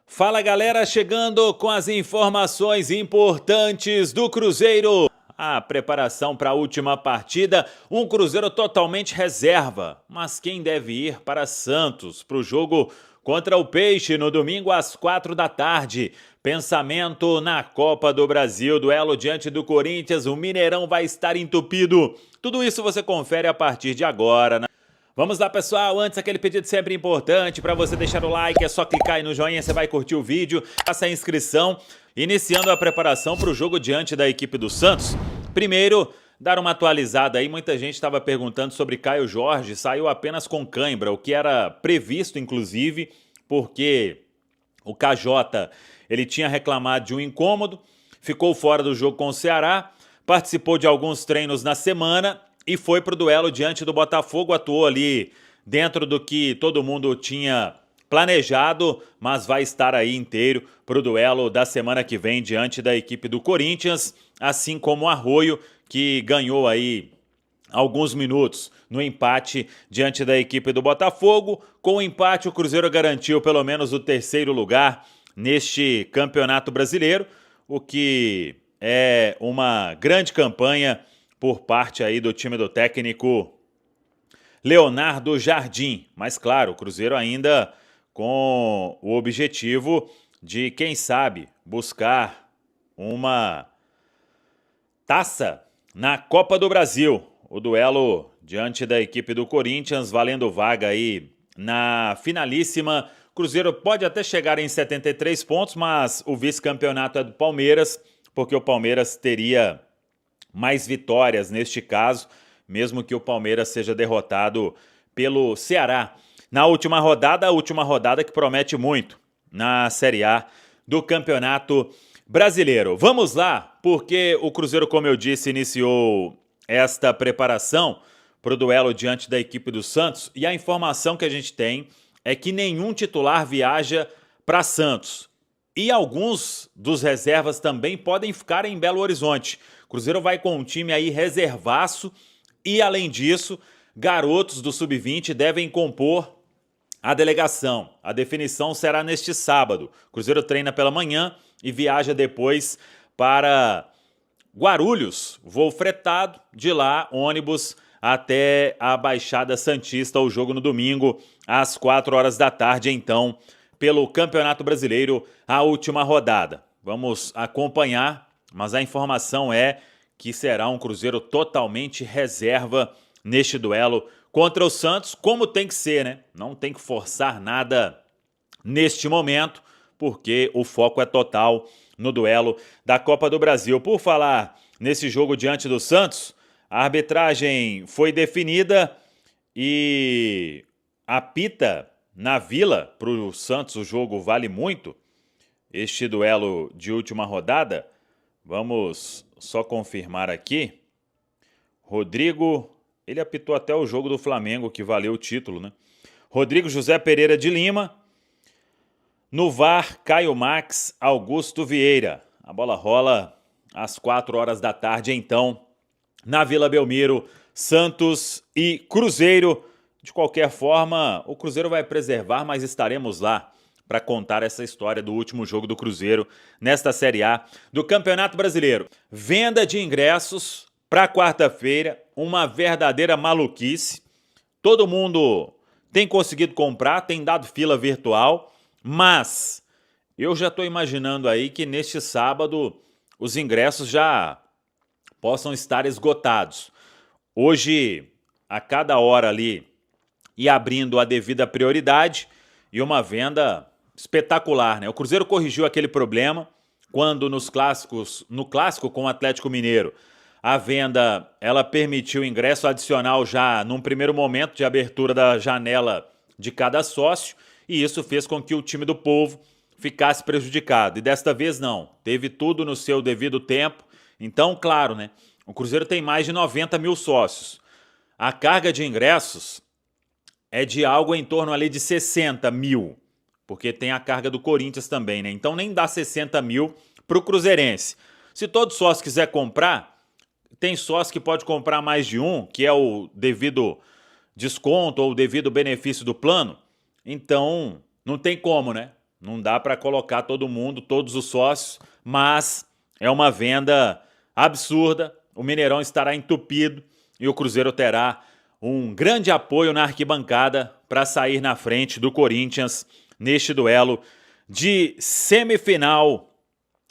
Fala galera, chegando com as informações importantes do Cruzeiro. A preparação para a última partida, um Cruzeiro totalmente reserva. Mas quem deve ir para Santos para o jogo contra o Peixe no domingo às 4 da tarde? Pensamento na Copa do Brasil, duelo diante do Corinthians, o Mineirão vai estar entupido. Tudo isso você confere a partir de agora, né? Vamos lá, pessoal, antes aquele pedido sempre importante para você deixar o like, é só clicar aí no joinha, você vai curtir o vídeo, faça a inscrição, iniciando a preparação para o jogo diante da equipe do Santos. Primeiro, dar uma atualizada aí, muita gente estava perguntando sobre Caio Jorge, saiu apenas com cãibra, o que era previsto inclusive, porque o KJ, ele tinha reclamado de um incômodo, ficou fora do jogo com o Ceará, participou de alguns treinos na semana e foi para o duelo diante do Botafogo, atuou ali dentro do que todo mundo tinha planejado, mas vai estar aí inteiro para o duelo da semana que vem diante da equipe do Corinthians, assim como o Arroio, que ganhou aí alguns minutos no empate diante da equipe do Botafogo. Com o empate, o Cruzeiro garantiu pelo menos o terceiro lugar neste Campeonato Brasileiro, o que é uma grande campanha por parte aí do time do técnico Leonardo Jardim. Mas claro, o Cruzeiro ainda com o objetivo de, quem sabe, buscar uma taça na Copa do Brasil. O duelo diante da equipe do Corinthians, valendo vaga aí na finalíssima. Cruzeiro pode até chegar em 73 pontos, mas o vice-campeonato é do Palmeiras, porque o Palmeiras teria mais vitórias neste caso, mesmo que o Palmeiras seja derrotado pelo Ceará. Na última rodada, a última rodada que promete muito na Série A do Campeonato Brasileiro. Vamos lá, porque o Cruzeiro, como eu disse, iniciou esta preparação para o duelo diante da equipe do Santos, e a informação que a gente tem é que nenhum titular viaja para Santos. E alguns dos reservas também podem ficar em Belo Horizonte. O Cruzeiro vai com um time aí reservaço e, além disso, garotos do Sub-20 devem compor a delegação. A definição será neste sábado. O Cruzeiro treina pela manhã e viaja depois para Guarulhos. Voo fretado, de lá, ônibus até a Baixada Santista. O jogo no domingo, às 4 horas da tarde, então, pelo Campeonato Brasileiro, a última rodada. Vamos acompanhar, mas a informação é que será um Cruzeiro totalmente reserva neste duelo contra o Santos, como tem que ser, né? Não tem que forçar nada neste momento, porque o foco é total no duelo da Copa do Brasil. Por falar nesse jogo diante do Santos, a arbitragem foi definida e apita na Vila. Para o Santos o jogo vale muito, este duelo de última rodada. Vamos só confirmar aqui. Rodrigo, ele apitou até o jogo do Flamengo, que valeu o título, né? Rodrigo José Pereira de Lima. No VAR, Caio Max, Augusto Vieira. A bola rola às 4 horas da tarde, então, na Vila Belmiro, Santos e Cruzeiro. De qualquer forma, o Cruzeiro vai preservar, mas estaremos lá para contar essa história do último jogo do Cruzeiro nesta Série A do Campeonato Brasileiro. Venda de ingressos para quarta-feira, uma verdadeira maluquice. Todo mundo tem conseguido comprar, tem dado fila virtual, mas eu já estou imaginando aí que neste sábado os ingressos já possam estar esgotados. Hoje, a cada hora ali, e abrindo a devida prioridade, e uma venda espetacular, né? O Cruzeiro corrigiu aquele problema quando no clássico com o Atlético Mineiro, a venda ela permitiu ingresso adicional já num primeiro momento de abertura da janela de cada sócio, e isso fez com que o time do povo ficasse prejudicado. E desta vez não, teve tudo no seu devido tempo. Então, claro, né? O Cruzeiro tem mais de 90 mil sócios. A carga de ingressos é de algo em torno ali de 60 mil, porque tem a carga do Corinthians também, né? Então nem dá 60 mil para o cruzeirense. Se todo sócio quiser comprar, tem sócio que pode comprar mais de um, que é o devido desconto ou o devido benefício do plano, então não tem como, né? Não dá para colocar todo mundo, todos os sócios, mas é uma venda absurda. O Mineirão estará entupido e o Cruzeiro terá um grande apoio na arquibancada para sair na frente do Corinthians neste duelo de semifinal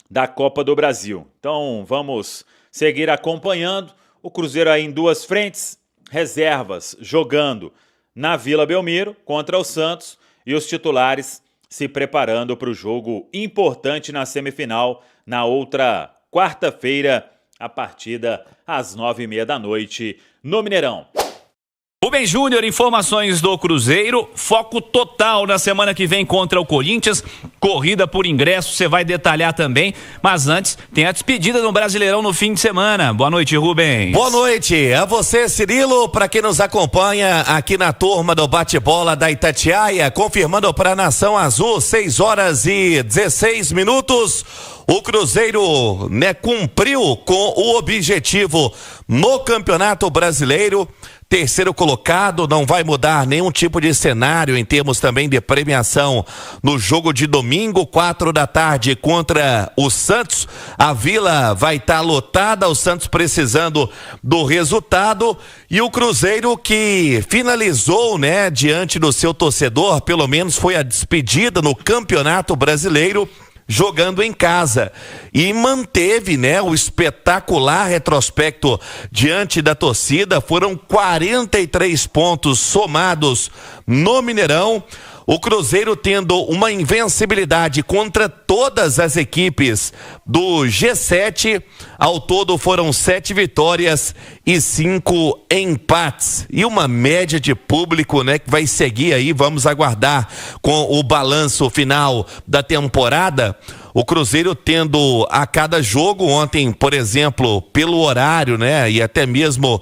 da Copa do Brasil. Então vamos seguir acompanhando o Cruzeiro aí em duas frentes, reservas jogando na Vila Belmiro contra o Santos e os titulares se preparando para o jogo importante na semifinal na outra quarta-feira, a partida às 9h30 da noite no Mineirão. Rubem Júnior, informações do Cruzeiro, foco total na semana que vem contra o Corinthians, corrida por ingresso, você vai detalhar também, mas antes tem a despedida do Brasileirão no fim de semana. Boa noite, Rubens. Boa noite a você, Cirilo, para quem nos acompanha aqui na turma do bate-bola da Itatiaia, confirmando para a Nação Azul, 6h16. O Cruzeiro, cumpriu com o objetivo no Campeonato Brasileiro. Terceiro colocado, não vai mudar nenhum tipo de cenário em termos também de premiação no jogo de domingo, 4h contra o Santos. A Vila vai estar lotada, o Santos precisando do resultado e o Cruzeiro que finalizou, diante do seu torcedor, pelo menos foi a despedida no Campeonato Brasileiro, jogando em casa e manteve, o espetacular retrospecto diante da torcida. Foram 43 pontos somados no Mineirão. O Cruzeiro tendo uma invencibilidade contra todas as equipes do G7. Ao todo foram 7 vitórias e 5 empates. E uma média de público, que vai seguir aí, vamos aguardar com o balanço final da temporada. O Cruzeiro tendo a cada jogo, ontem, por exemplo, pelo horário, e até mesmo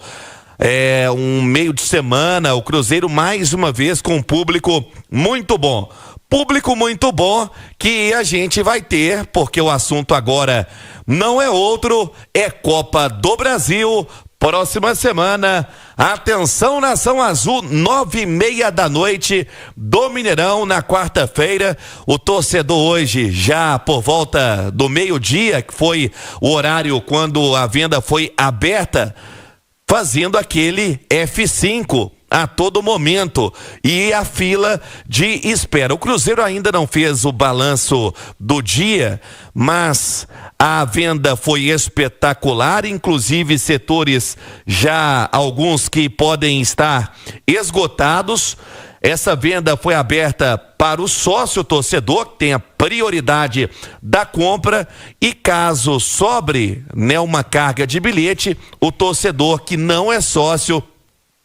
um meio de semana, o Cruzeiro mais uma vez com um público muito bom. Público muito bom que a gente vai ter, porque o assunto agora não é outro, é Copa do Brasil. Próxima semana, atenção Nação Azul, 9h30 da noite do Mineirão, na quarta-feira. O torcedor hoje, já por volta do meio-dia, que foi o horário quando a venda foi aberta, fazendo aquele F5 a todo momento e a fila de espera. O Cruzeiro ainda não fez o balanço do dia, mas a venda foi espetacular, inclusive setores já alguns que podem estar esgotados. Essa venda foi aberta para o sócio torcedor, que tem a prioridade da compra, e caso sobre uma carga de bilhete, o torcedor que não é sócio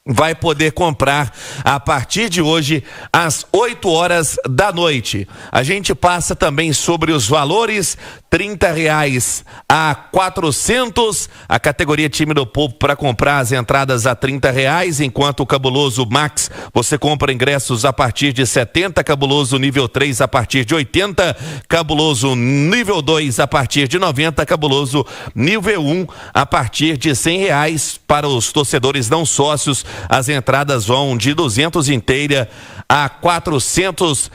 vai poder comprar a partir de hoje às 8h da noite. A gente passa também sobre os valores: R$30 a R$400, a categoria time do povo para comprar as entradas a R$30, enquanto o Cabuloso Max você compra ingressos a partir de R$70, Cabuloso nível 3 a partir de R$80, Cabuloso nível 2 a partir de R$90, Cabuloso nível 1 a partir de R$100. Para os torcedores não sócios, as entradas vão de 200 inteira a R$400.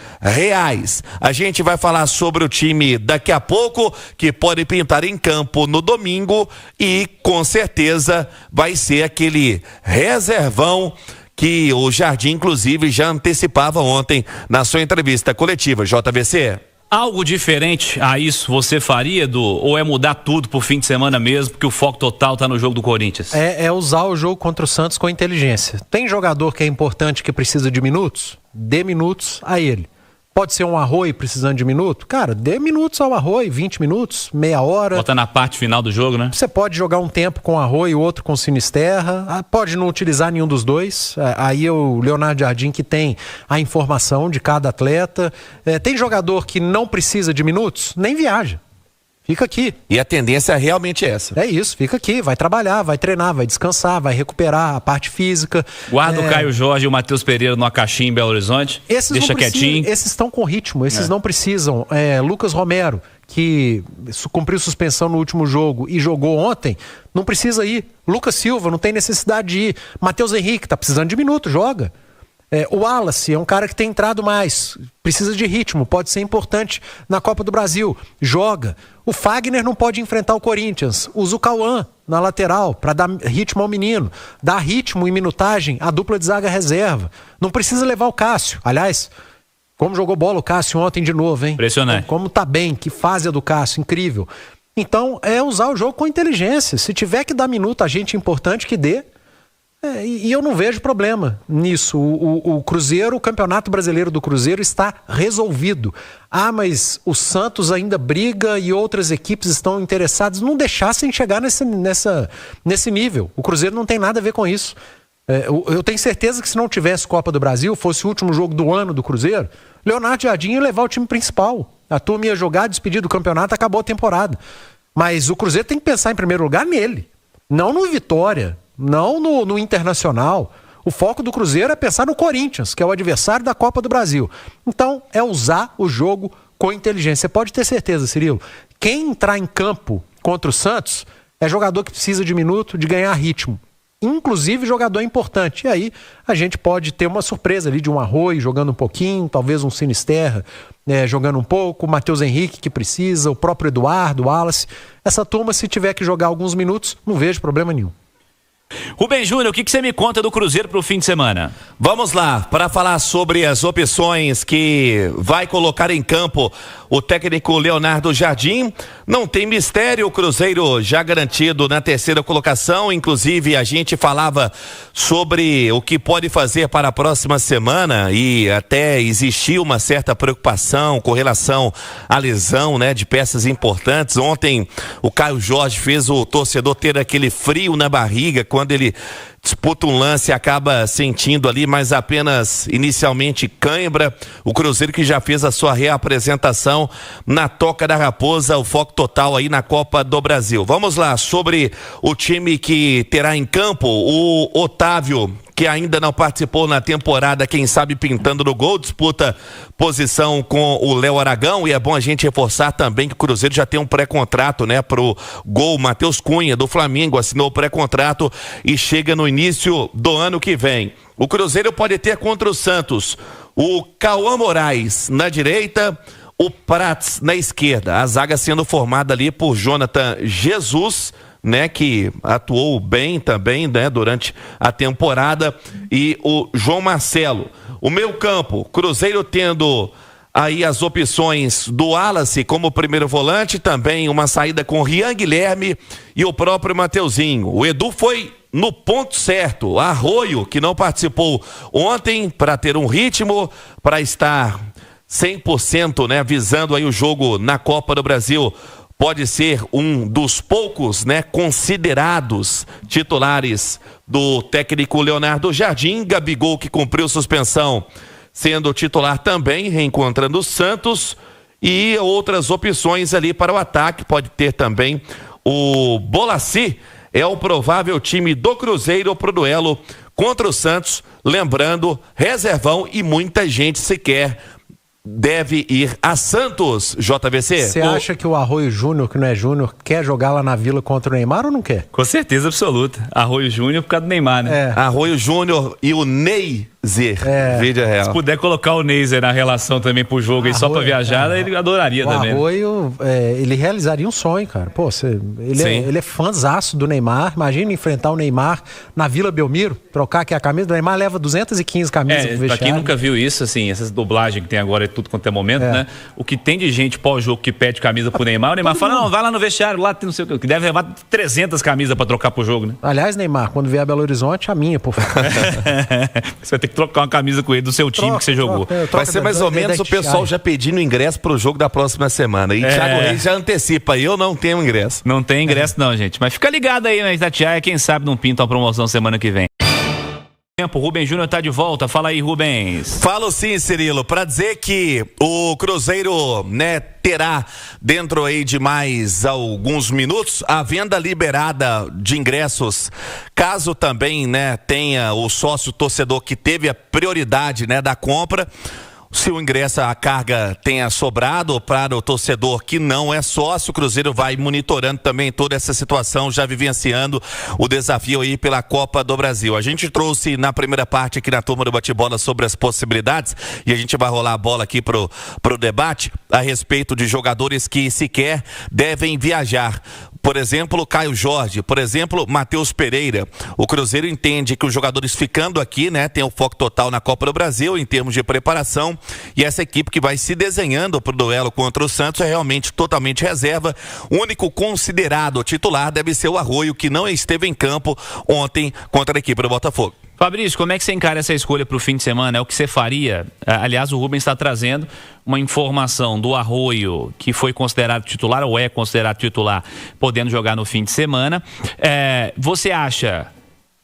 A gente vai falar sobre o time daqui a pouco, que pode pintar em campo no domingo, e com certeza vai ser aquele reservão que o Jardim inclusive já antecipava ontem na sua entrevista coletiva. JVC. Algo diferente a isso você faria, ou é mudar tudo pro fim de semana mesmo, porque o foco total tá no jogo do Corinthians? É usar o jogo contra o Santos com inteligência. Tem jogador que é importante, que precisa de minutos? Dê minutos a ele. Pode ser um Arroio precisando de minuto? Cara, dê minutos ao Arroio, 20 minutos, meia hora. Bota na parte final do jogo, né? Você pode jogar um tempo com o Arroio, outro com o Sinisterra, pode não utilizar nenhum dos dois. Aí é o Leonardo Jardim que tem a informação de cada atleta. Tem jogador que não precisa de minutos? Nem viaja. Fica aqui. E a tendência é realmente essa. É isso, fica aqui, vai trabalhar, vai treinar, vai descansar, vai recuperar a parte física. Guarda o Caio Jorge e o Matheus Pereira numa caixinha em Belo Horizonte. Deixa quietinho. Esses estão com ritmo, esses não precisam. Lucas Romero, que cumpriu suspensão no último jogo e jogou ontem, não precisa ir. Lucas Silva não tem necessidade de ir. Matheus Henrique tá precisando de minuto, joga. O Wallace é um cara que tem entrado mais, precisa de ritmo, pode ser importante na Copa do Brasil, joga. O Fagner não pode enfrentar o Corinthians, usa o Cauã na lateral para dar ritmo ao menino, dar ritmo e minutagem à dupla de zaga reserva. Não precisa levar o Cássio, aliás, como jogou bola o Cássio ontem de novo, hein? Impressionante. Como tá bem, que fase é do Cássio, incrível. Então é usar o jogo com inteligência, se tiver que dar minuto a gente importante que dê. E eu não vejo problema nisso. O Cruzeiro, o Campeonato Brasileiro do Cruzeiro está resolvido. Mas o Santos ainda briga e outras equipes estão interessadas. Não deixassem chegar nesse nível. O Cruzeiro não tem nada a ver com isso. Eu tenho certeza que se não tivesse Copa do Brasil, fosse o último jogo do ano do Cruzeiro, Leonardo Jardim ia levar o time principal. A turma ia jogar, despedir do campeonato, acabou a temporada. Mas o Cruzeiro tem que pensar em primeiro lugar nele. Não no Vitória. Não no Internacional. O foco do Cruzeiro é pensar no Corinthians, que é o adversário da Copa do Brasil. Então, é usar o jogo com inteligência. Você pode ter certeza, Cirilo. Quem entrar em campo contra o Santos é jogador que precisa de minuto, de ganhar ritmo. Inclusive jogador importante. E aí a gente pode ter uma surpresa ali de um Arroio jogando um pouquinho, talvez um Sinisterra jogando um pouco, o Matheus Henrique que precisa, o próprio Eduardo, o Wallace. Essa turma, se tiver que jogar alguns minutos, não vejo problema nenhum. Rubem Júnior, o que você me conta do Cruzeiro para o fim de semana? Vamos lá, para falar sobre as opções que vai colocar em campo o técnico Leonardo Jardim. Não tem mistério, o Cruzeiro já garantido na terceira colocação. Inclusive, a gente falava sobre o que pode fazer para a próxima semana e até existiu uma certa preocupação com relação à lesão, né, de peças importantes. Ontem, o Caio Jorge fez o torcedor ter aquele frio na barriga quando ele disputa um lance e acaba sentindo ali, mas apenas inicialmente cãibra. O Cruzeiro que já fez a sua reapresentação na Toca da Raposa, o foco total aí na Copa do Brasil. Vamos lá, sobre o time que terá em campo, o Otávio, que ainda não participou na temporada, quem sabe pintando no gol, disputa posição com o Léo Aragão, e é bom a gente reforçar também que o Cruzeiro já tem um pré-contrato, né, pro gol. Matheus Cunha, do Flamengo, assinou o pré-contrato e chega no início do ano que vem. O Cruzeiro pode ter contra o Santos o Cauã Moraes na direita, o Prats na esquerda, a zaga sendo formada ali por Jonathan Jesus, né, que atuou bem também, né, durante a temporada, e o João Marcelo. O meio campo, Cruzeiro tendo aí as opções do Wallace como primeiro volante, também uma saída com Rian Guilherme e o próprio Mateuzinho. O Edu foi no ponto certo. Arroio, que não participou ontem, para ter um ritmo, para estar 100%, né, visando aí o jogo na Copa do Brasil. Pode ser um dos poucos, né, considerados titulares do técnico Leonardo Jardim. Gabigol, que cumpriu suspensão, sendo titular também, reencontrando o Santos. E outras opções ali para o ataque. Pode ter também o Bolaci, é o provável time do Cruzeiro para o duelo contra o Santos. Lembrando, reservão e muita gente sequer deve ir a Santos, JVC. Você acha que o Arroio Júnior, que não é Júnior, quer jogar lá na Vila contra o Neymar ou não quer? Com certeza absoluta. Arroio Júnior por causa do Neymar, né? Arroio Júnior e o Neizer. Vídeo real. Se puder colocar o Neizer na relação também pro jogo aí, só pra viajar, ele adoraria também. O Arroio, ele realizaria um sonho, cara. Pô, ele é fãzaço do Neymar. Imagina enfrentar o Neymar na Vila Belmiro, trocar aqui a camisa. O Neymar leva 215 camisas pro vestiário. Pra quem nunca viu isso, assim, essas dublagens que tem agora, tudo quanto é momento, né? O que tem de gente pós-jogo que pede camisa pro Neymar, o Neymar fala, não, vai lá no vestiário, lá tem não sei o que deve levar 300 camisas pra trocar pro jogo, né? Aliás, Neymar, quando vier a Belo Horizonte, a minha, por favor. Você vai ter que trocar uma camisa com ele do seu time que você jogou. Vai ser mais ou menos o pessoal já pedindo ingresso pro jogo da próxima semana. E Thiago Reis já antecipa, eu não tenho ingresso. Não tem ingresso não, gente. Mas fica ligado aí na Itatiaia, quem sabe não pinta uma promoção semana que vem. O Rubem Júnior tá de volta, fala aí, Rubens. Falo sim, Cirilo, para dizer que o Cruzeiro, né, terá dentro aí de mais alguns minutos a venda liberada de ingressos, caso também, né, tenha o sócio torcedor que teve a prioridade, né, da compra. Se o ingresso, a carga tenha sobrado para o torcedor que não é sócio, o Cruzeiro vai monitorando também toda essa situação, já vivenciando o desafio aí pela Copa do Brasil. A gente trouxe na primeira parte aqui na turma do bate-bola sobre as possibilidades e a gente vai rolar a bola aqui pro debate a respeito de jogadores que sequer devem viajar. Por exemplo, Caio Jorge, por exemplo, Matheus Pereira. O Cruzeiro entende que os jogadores ficando aqui, né, tem o foco total na Copa do Brasil em termos de preparação, e essa equipe que vai se desenhando para o duelo contra o Santos é realmente totalmente reserva. O único considerado titular deve ser o Arroio, que não esteve em campo ontem contra a equipe do Botafogo. Fabrício, como é que você encara essa escolha para o fim de semana? É o que você faria? Aliás, o Rubens está trazendo uma informação do Arroio, que foi considerado titular, ou é considerado titular, podendo jogar no fim de semana. Você acha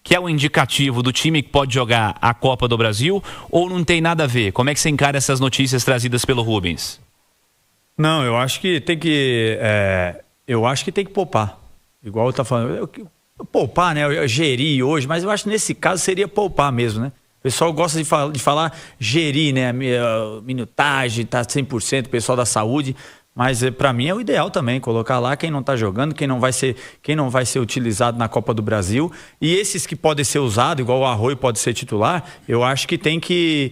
que é um indicativo do time que pode jogar a Copa do Brasil, ou não tem nada a ver? Como é que você encara essas notícias trazidas pelo Rubens? Não, eu acho que tem que... poupar. Igual eu tá falando... Poupar, né? Gerir hoje, mas eu acho que nesse caso seria poupar mesmo, né? O pessoal gosta de falar gerir, né? A minutagem, tá 100%, o pessoal da saúde, mas para mim é o ideal também, colocar lá quem não tá jogando, quem não vai ser utilizado na Copa do Brasil, e esses que podem ser usados, igual o Arroio pode ser titular, eu acho que tem que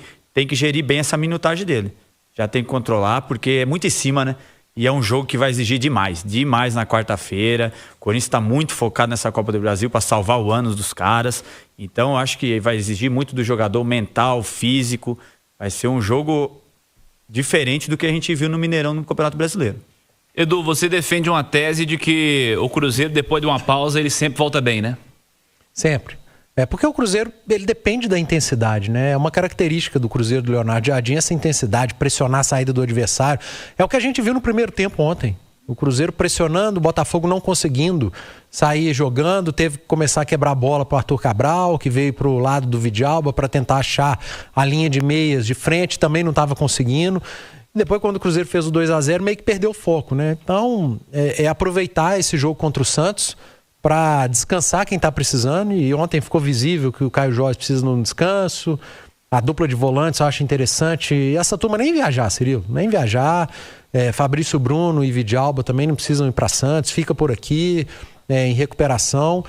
gerir bem essa minutagem dele. Já tem que controlar, porque é muito em cima, né? E é um jogo que vai exigir demais na quarta-feira. O Corinthians está muito focado nessa Copa do Brasil para salvar o ânus dos caras. Então, eu acho que vai exigir muito do jogador mental, físico. Vai ser um jogo diferente do que a gente viu no Mineirão no Campeonato Brasileiro. Edu, você defende uma tese de que o Cruzeiro, depois de uma pausa, ele sempre volta bem, né? Sempre. Porque o Cruzeiro, ele depende da intensidade, né? É uma característica do Cruzeiro do Leonardo Jardim, essa intensidade, pressionar a saída do adversário. É o que a gente viu no primeiro tempo ontem. O Cruzeiro pressionando, o Botafogo não conseguindo sair jogando, teve que começar a quebrar a bola para o Arthur Cabral, que veio para o lado do Vidalba para tentar achar a linha de meias de frente, também não estava conseguindo. Depois, quando o Cruzeiro fez o 2-0, meio que perdeu o foco, né? Então, é aproveitar esse jogo contra o Santos para descansar quem está precisando, e ontem ficou visível que o Caio Jorge precisa de um descanso, a dupla de volantes eu acho interessante, e essa turma nem viajar, Cirilo, nem viajar, Fabrício Bruno e Vidalba também não precisam ir para Santos, fica por aqui, em recuperação,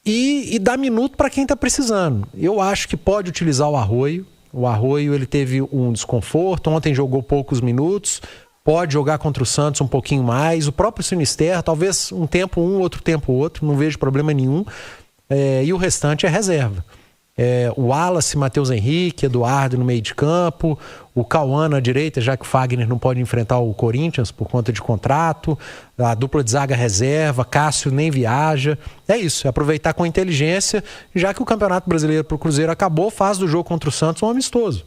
e dá minuto para quem está precisando. Eu acho que pode utilizar o Arroio ele teve um desconforto, ontem jogou poucos minutos, pode jogar contra o Santos um pouquinho mais. O próprio Sinisterra, talvez um tempo um, outro tempo outro, não vejo problema nenhum. E o restante é reserva. O Wallace, Matheus Henrique, Eduardo no meio de campo, o Cauã na direita, já que o Fagner não pode enfrentar o Corinthians por conta de contrato, a dupla de zaga reserva, Cássio nem viaja. É isso, é aproveitar com inteligência, já que o Campeonato Brasileiro para o Cruzeiro acabou, faz do jogo contra o Santos um amistoso.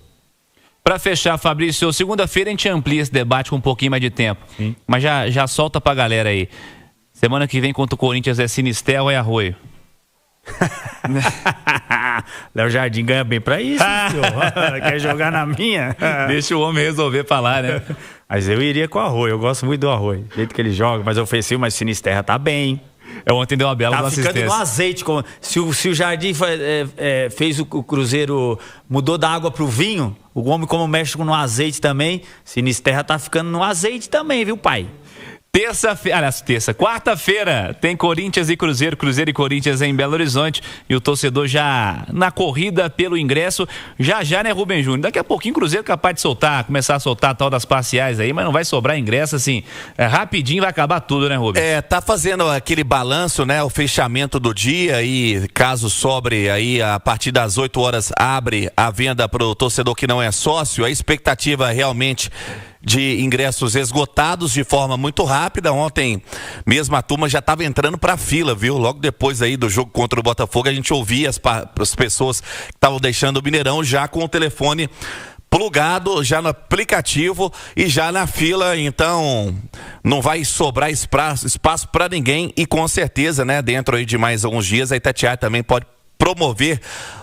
Para fechar, Fabrício, segunda-feira a gente amplia esse debate com um pouquinho mais de tempo. Sim. Mas já solta pra galera aí. Semana que vem contra o Corinthians é Sinisterra ou é Arroio? Léo Jardim ganha bem pra isso, senhor. Quer jogar na minha? Deixa o homem resolver falar, né? Mas eu iria com o Arroio, eu gosto muito do Arroio. Do jeito que ele joga, mais ofensivo, mas Sinisterra tá bem. Ontem deu uma bela assistência. Tá ficando no azeite. Se o Jardim fez o Cruzeiro, mudou da água pro vinho, o homem como mexe no azeite também, Sinisterra tá ficando no azeite também, viu, pai? Quarta-feira tem Corinthians e Cruzeiro e Corinthians em Belo Horizonte, e o torcedor já na corrida pelo ingresso, já, né, Rubem Júnior? Daqui a pouquinho o Cruzeiro é capaz de começar a soltar a tal das parciais aí, mas não vai sobrar ingresso assim, rapidinho vai acabar tudo, né, Rubem? Tá fazendo aquele balanço, né, o fechamento do dia, e caso sobre aí, a partir das 8 horas abre a venda pro torcedor que não é sócio, a expectativa realmente de ingressos esgotados de forma muito rápida. Ontem mesmo a turma já estava entrando para a fila, viu? Logo depois aí do jogo contra o Botafogo, a gente ouvia as pessoas que estavam deixando o Mineirão já com o telefone plugado, já no aplicativo e já na fila. Então não vai sobrar espaço para ninguém, e com certeza, né, dentro aí de mais alguns dias a Itatiaia também pode promover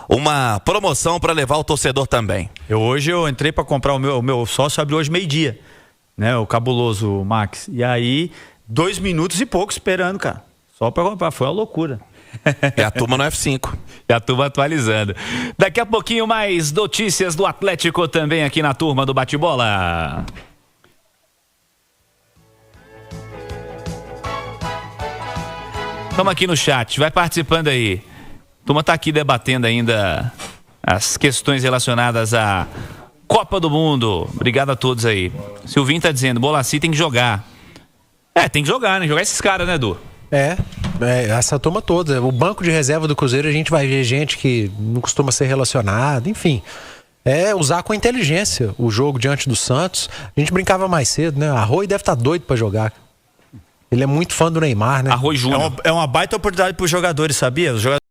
uma promoção para levar o torcedor também. Hoje eu entrei para comprar o meu sócio, abriu hoje meio-dia, né? O cabuloso Max. E aí, 2 minutos e pouco esperando, cara. Só para comprar, foi uma loucura. E a turma no F5. E a turma atualizando. Daqui a pouquinho mais notícias do Atlético também aqui na turma do Bate-Bola. Estamos aqui no chat, vai participando aí. A turma está aqui debatendo ainda as questões relacionadas à Copa do Mundo. Obrigado a todos aí. Silvinho tá dizendo, Bolaci tem que jogar. Tem que jogar, né? Jogar esses caras, né, Edu? Essa turma toda. O banco de reserva do Cruzeiro, a gente vai ver gente que não costuma ser relacionada, enfim. Usar com inteligência o jogo diante do Santos. A gente brincava mais cedo, né? Arroio deve estar doido pra jogar. Ele é muito fã do Neymar, né? Arroio Júnior. É uma baita oportunidade pros jogadores, sabia? Os jogadores